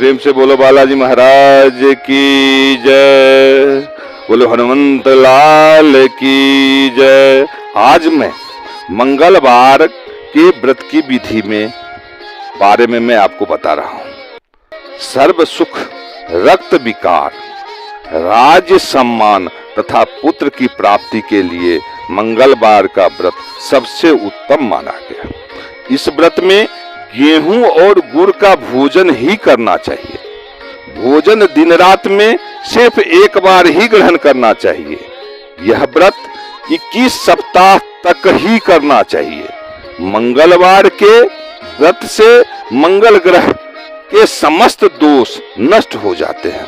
प्रेम से बोलो बालाजी महाराज की जय, बोलो हनुमंत लाल की जय। आज मैं मंगलवार के व्रत की विधि में बारे में मैं आपको बता रहा हूं। सर्व सुख, रक्त विकार, राज्य सम्मान तथा पुत्र की प्राप्ति के लिए मंगलवार का व्रत सबसे उत्तम माना गया। इस व्रत में गेहूं और गुड़ का भोजन ही करना चाहिए। भोजन दिन रात में सिर्फ एक बार ही ग्रहण करना चाहिए। यह व्रत 21 सप्ताह तक ही करना चाहिए। मंगलवार के व्रत से मंगल ग्रह के समस्त दोष नष्ट हो जाते हैं।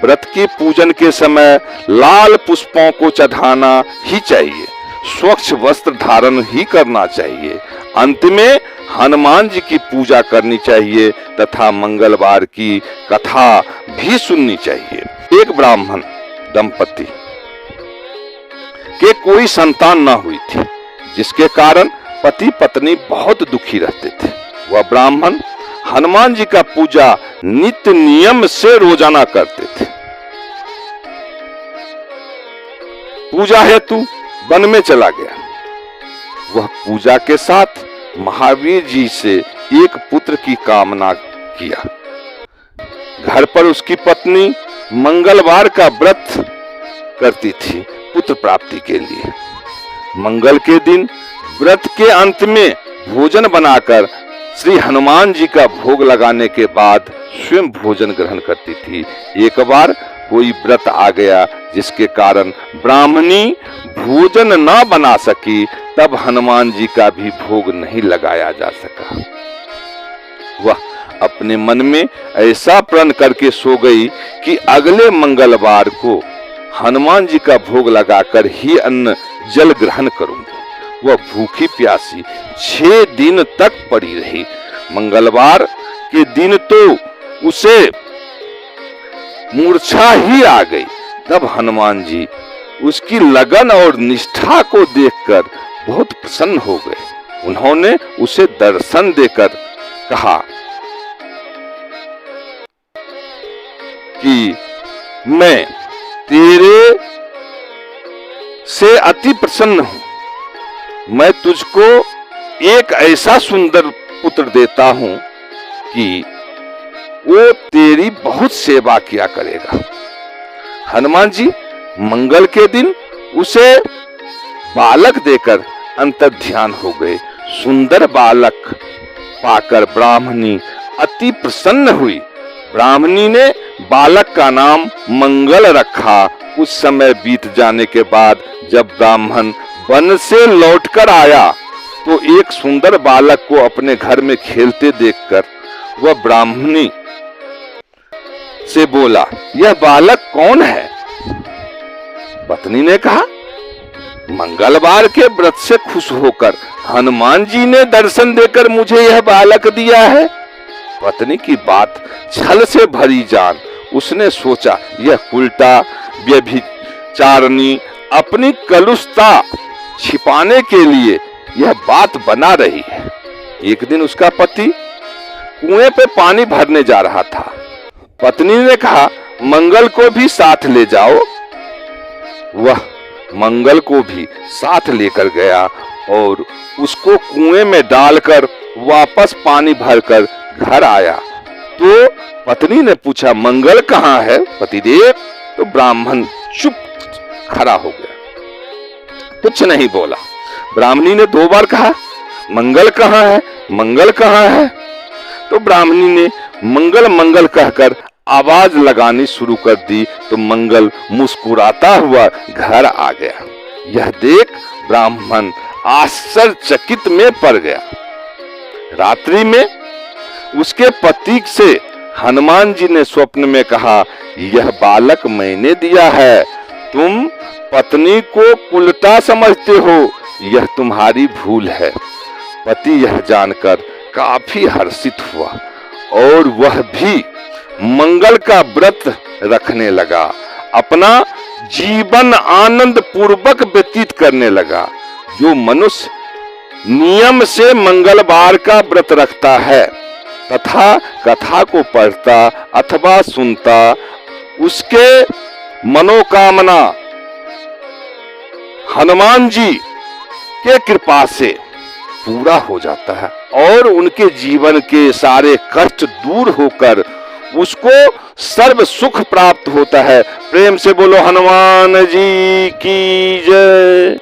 व्रत की पूजन के समय लाल पुष्पों को चढ़ाना ही चाहिए। स्वच्छ वस्त्र धारण ही करना चाहिए। अंत में हनुमान जी की पूजा करनी चाहिए तथा मंगलवार की कथा भी सुननी चाहिए। एक ब्राह्मण दंपति के कोई संतान न हुई थी, जिसके कारण पति पत्नी बहुत दुखी रहते थे। वह ब्राह्मण हनुमान जी का पूजा नित्य नियम से रोजाना करते थे। पूजा हेतु वन में चला गया। वह पूजा के साथ महावीर जी से एक पुत्र की कामना किया। घर पर उसकी पत्नी मंगलवार का व्रत करती थी पुत्र प्राप्ति के लिए। मंगल के दिन व्रत के अंत में भोजन बनाकर श्री हनुमान जी का भोग लगाने के बाद स्वयं भोजन ग्रहण करती थी। एक बार कोई व्रत आ गया जिसके कारण ब्राह्मणी भोजन न बना सकी, तब हनुमान जी का भी भोग नहीं लगाया जा सका। वह अपने मन में ऐसा प्रण करके सो गई कि अगले मंगलवार को हनुमान जी का भोग लगाकर ही अन्न जल ग्रहण करूंगी। वह भूखी प्यासी 6 दिन तक पड़ी रही। मंगलवार के दिन तो उसे मूर्छा ही आ गई। तब हनुमान जी उसकी लगन और निष्ठा को देखकर बहुत प्रसन्न हो गए। उन्होंने उसे दर्शन देकर कहा कि मैं तेरे से अति प्रसन्न हूं। मैं तुझको एक ऐसा सुंदर पुत्र देता हूं कि वो तेरी बहुत सेवा किया करेगा। हनुमान जी मंगल के दिन उसे बालक देकर अंतर्ध्यान हो गए। सुंदर बालक पाकर ब्राह्मणी अति प्रसन्न हुई। ब्राह्मणी ने बालक का नाम मंगल रखा। कुछ समय बीत जाने के बाद जब ब्राह्मण वन से लौटकर आया तो एक सुंदर बालक को अपने घर में खेलते देखकर वह ब्राह्मणी से बोला, यह बालक कौन है? पत्नी ने कहा, मंगलवार के व्रत से खुश होकर हनुमान जी ने दर्शन देकर मुझे यह बालक दिया है। पत्नी की बात छल से भरी जान उसने सोचा, यह उल्टा व्यभिचारिणी अपनी कलुषता छिपाने के लिए यह बात बना रही है। एक दिन उसका पति कुएं पे पानी भरने जा रहा था। पत्नी ने कहा, मंगल को भी साथ ले जाओ। वह मंगल को भी साथ लेकर गया और उसको कुएं में डालकर वापस पानी भरकर घर आया। तो पत्नी ने पूछा, मंगल कहाँ है पतिदेव? तो ब्राह्मण चुप खड़ा हो गया, कुछ नहीं बोला। ब्राह्मणी ने 2 बार कहा, मंगल कहाँ है, मंगल कहाँ है? तो ब्राह्मणी ने मंगल मंगल कहकर आवाज लगानी शुरू कर दी। तो मंगल मुस्कुराता हुआ घर आ गया। यह देख ब्राह्मण आश्चर्यचकित में पड़ गया। रात्रि में उसके पति से हनुमान जी ने स्वप्न में कहा, यह बालक मैंने दिया है। तुम पत्नी को कुलटा समझते हो, यह तुम्हारी भूल है। पति यह जानकर काफी हर्षित हुआ और वह भी मंगल का व्रत रखने लगा। अपना जीवन आनंद पूर्वक व्यतीत करने लगा। जो मनुष्य नियम से मंगलवार का व्रत रखता है तथा कथा को पढ़ता अथवा सुनता उसके मनोकामना हनुमान जी के कृपा से पूरा हो जाता है और उनके जीवन के सारे कष्ट दूर होकर उसको सर्व सुख प्राप्त होता है। प्रेम से बोलो हनुमान जी की जय।